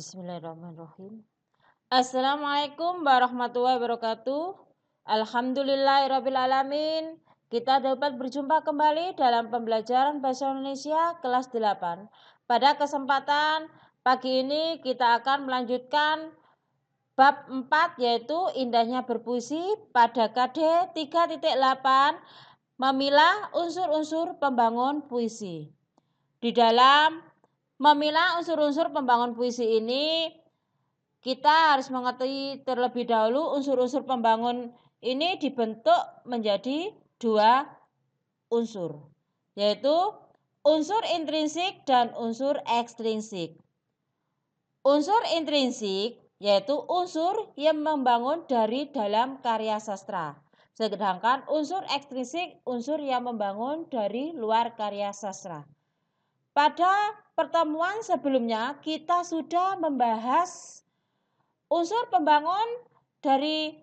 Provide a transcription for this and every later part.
Bismillahirrahmanirrahim. Assalamualaikum warahmatullahi wabarakatuh. Alhamdulillahirrabbilalamin. Kita dapat berjumpa kembali dalam pembelajaran Bahasa Indonesia kelas 8. Pada kesempatan pagi ini kita akan melanjutkan bab 4 yaitu indahnya berpuisi pada KD 3.8 memilah unsur-unsur pembangun puisi. Di dalam memilah unsur-unsur pembangun puisi ini, kita harus mengerti terlebih dahulu unsur-unsur pembangun ini dibentuk menjadi dua unsur, yaitu unsur intrinsik dan unsur ekstrinsik. Unsur intrinsik yaitu unsur yang membangun dari dalam karya sastra, sedangkan unsur ekstrinsik unsur yang membangun dari luar karya sastra. Pada pertemuan sebelumnya kita sudah membahas unsur pembangun dari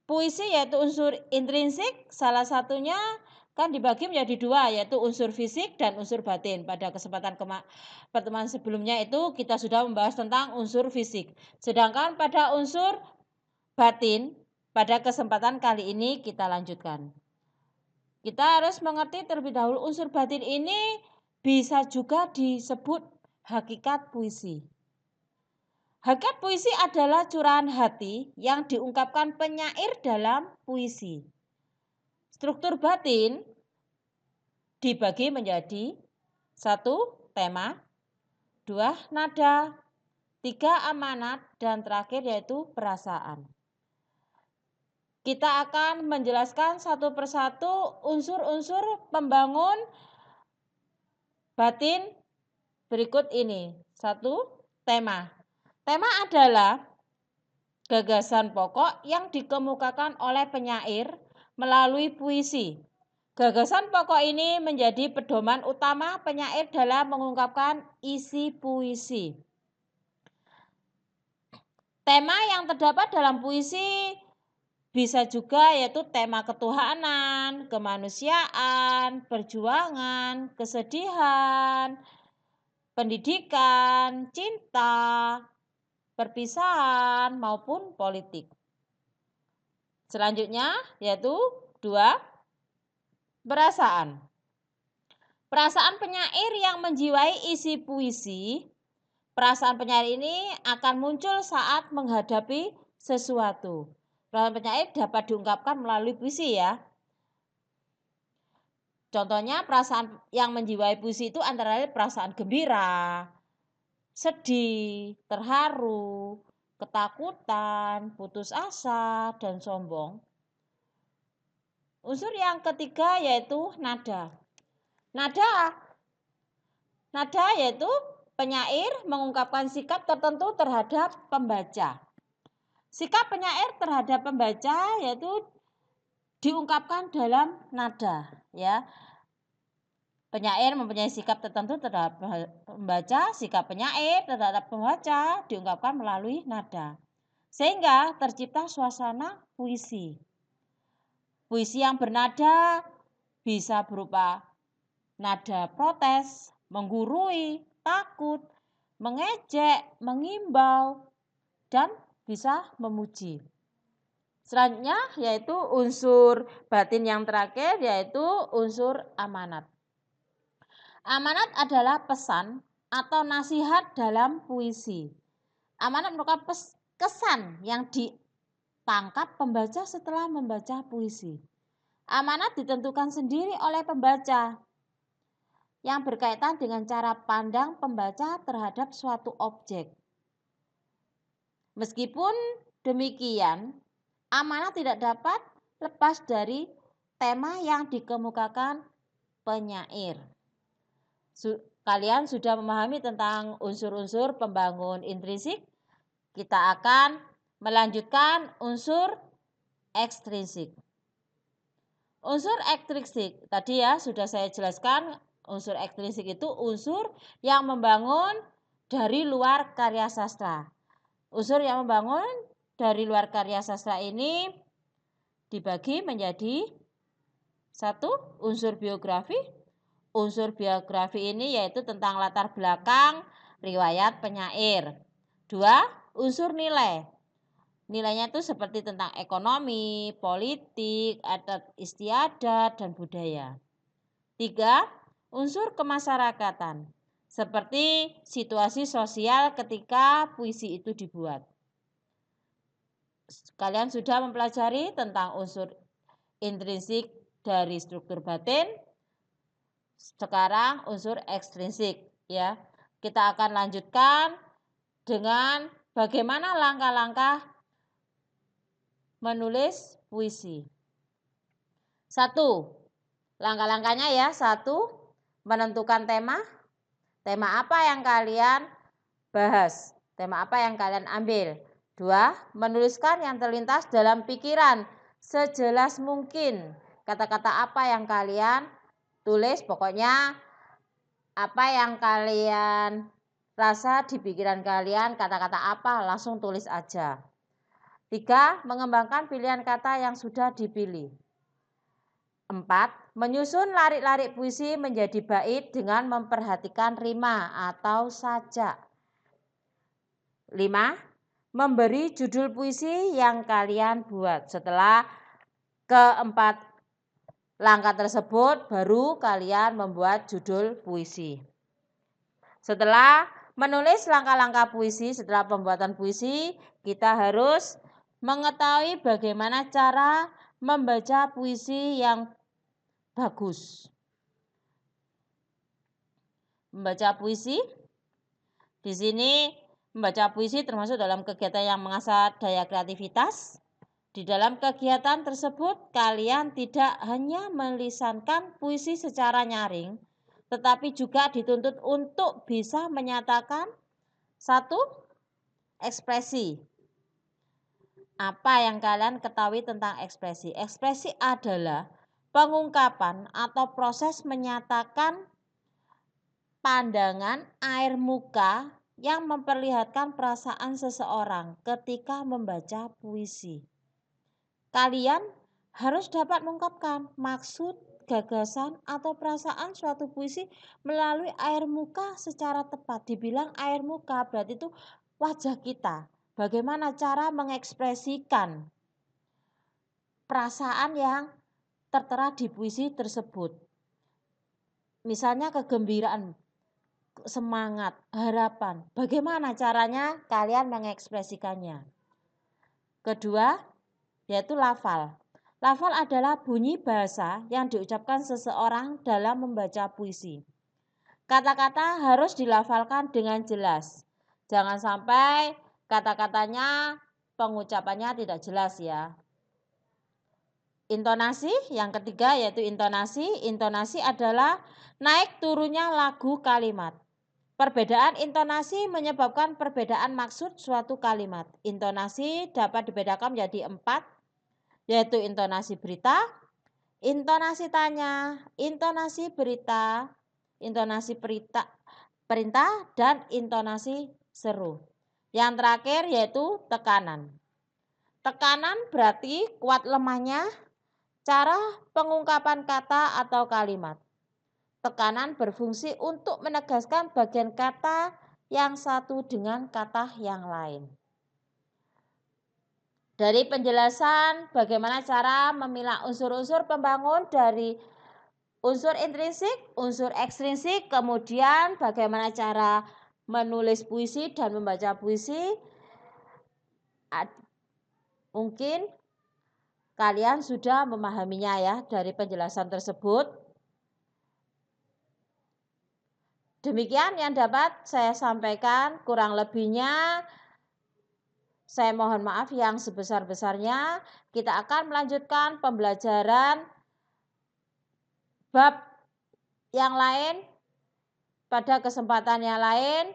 puisi yaitu unsur intrinsik, salah satunya kan dibagi menjadi dua yaitu unsur fisik dan unsur batin. Pada kesempatan pertemuan sebelumnya itu kita sudah membahas tentang unsur fisik. Sedangkan pada unsur batin pada kesempatan kali ini kita lanjutkan. Kita harus mengerti terlebih dahulu unsur batin ini bisa juga disebut hakikat puisi. Hakikat puisi adalah curahan hati yang diungkapkan penyair dalam puisi. Struktur batin dibagi menjadi 1. Tema, 2. Nada, 3. Amanat, dan terakhir yaitu perasaan. Kita akan menjelaskan satu persatu unsur-unsur pembangun batin berikut ini. 1. Tema. Tema adalah gagasan pokok yang dikemukakan oleh penyair melalui puisi. Gagasan pokok ini menjadi pedoman utama penyair dalam mengungkapkan isi puisi. Tema yang terdapat dalam puisi bisa juga yaitu tema ketuhanan, kemanusiaan, perjuangan, kesedihan, pendidikan, cinta, perpisahan, maupun politik. Selanjutnya yaitu 2. Perasaan. Perasaan penyair yang menjiwai isi puisi. Perasaan penyair ini akan muncul saat menghadapi sesuatu. Perasaan penyair dapat diungkapkan melalui puisi ya. Contohnya perasaan yang menjiwai puisi itu antara lain perasaan gembira, sedih, terharu, ketakutan, putus asa, dan sombong. Unsur yang ketiga yaitu nada. Nada yaitu penyair mengungkapkan sikap tertentu terhadap pembaca. Sikap penyair terhadap pembaca yaitu diungkapkan dalam nada ya. Penyair mempunyai sikap tertentu terhadap pembaca, sikap penyair terhadap pembaca diungkapkan melalui nada. Sehingga tercipta suasana puisi. Puisi yang bernada bisa berupa nada protes, menggurui, takut, mengejek, mengimbau, dan bisa memuji. Selanjutnya yaitu unsur batin yang terakhir yaitu unsur amanat. Amanat adalah pesan atau nasihat dalam puisi. Amanat merupakan kesan yang ditangkap pembaca setelah membaca puisi. Amanat ditentukan sendiri oleh pembaca yang berkaitan dengan cara pandang pembaca terhadap suatu objek. Meskipun demikian, amanat tidak dapat lepas dari tema yang dikemukakan penyair. Kalian sudah memahami tentang unsur-unsur pembangun intrinsik. Kita akan melanjutkan unsur ekstrinsik. Unsur ekstrinsik tadi ya sudah saya jelaskan. Unsur ekstrinsik itu unsur yang membangun dari luar karya sastra. Unsur yang membangun dari luar karya sastra ini dibagi menjadi 1. Unsur biografi. Unsur biografi ini yaitu tentang latar belakang riwayat penyair. 2. Unsur nilai. Nilainya itu seperti tentang ekonomi, politik, adat istiadat, dan budaya. 3. Unsur kemasyarakatan, seperti situasi sosial ketika puisi itu dibuat. Kalian sudah mempelajari tentang unsur intrinsik dari struktur batin. Sekarang unsur ekstrinsik, ya. Kita akan lanjutkan dengan bagaimana langkah-langkah menulis puisi. 1. Langkah-langkahnya ya. 1. Menentukan tema. Tema apa yang kalian bahas? Tema apa yang kalian ambil? 2. Menuliskan yang terlintas dalam pikiran sejelas mungkin. Kata-kata apa yang kalian tulis, pokoknya apa yang kalian rasa di pikiran kalian, kata-kata apa langsung tulis aja. 3. Mengembangkan pilihan kata yang sudah dipilih. 4. Menyusun larik-larik puisi menjadi bait dengan memperhatikan rima atau sajak. 5. Memberi judul puisi yang kalian buat. Setelah keempat langkah tersebut, baru kalian membuat judul puisi. Setelah menulis langkah-langkah puisi, setelah pembuatan puisi, kita harus mengetahui bagaimana cara membaca puisi yang bagus. Membaca puisi, di sini membaca puisi termasuk dalam kegiatan yang mengasah daya kreativitas. Di dalam kegiatan tersebut, kalian tidak hanya melisankan puisi secara nyaring, tetapi juga dituntut untuk bisa menyatakan 1. Ekspresi. Apa yang kalian ketahui tentang ekspresi? Ekspresi adalah pengungkapan atau proses menyatakan pandangan air muka yang memperlihatkan perasaan seseorang ketika membaca puisi. Kalian harus dapat mengungkapkan maksud, gagasan, atau perasaan suatu puisi melalui air muka secara tepat. Dibilang air muka berarti itu wajah kita. Bagaimana cara mengekspresikan perasaan yang tertera di puisi tersebut. Misalnya kegembiraan, semangat, harapan. Bagaimana caranya kalian mengekspresikannya? Kedua, yaitu lafal. Lafal adalah bunyi bahasa yang diucapkan seseorang dalam membaca puisi. Kata-kata harus dilafalkan dengan jelas. Jangan sampai kata-katanya pengucapannya tidak jelas ya. Intonasi, yang ketiga yaitu intonasi. Intonasi adalah naik turunnya lagu kalimat. Perbedaan intonasi menyebabkan perbedaan maksud suatu kalimat. Intonasi dapat dibedakan menjadi 4, yaitu intonasi berita, intonasi tanya, intonasi berita, intonasi perintah, dan intonasi seru. Yang terakhir yaitu tekanan. Tekanan berarti kuat lemahnya cara pengungkapan kata atau kalimat. Tekanan berfungsi untuk menegaskan bagian kata yang satu dengan kata yang lain. Dari penjelasan bagaimana cara memilah unsur-unsur pembangun dari unsur intrinsik, unsur ekstrinsik, kemudian bagaimana cara menulis puisi dan membaca puisi, mungkin kalian sudah memahaminya ya dari penjelasan tersebut. Demikian yang dapat saya sampaikan, kurang lebihnya saya mohon maaf yang sebesar-besarnya. Kita akan melanjutkan pembelajaran bab yang lain pada kesempatan yang lain.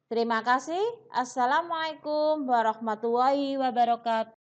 Terima kasih. Assalamualaikum warahmatullahi wabarakatuh.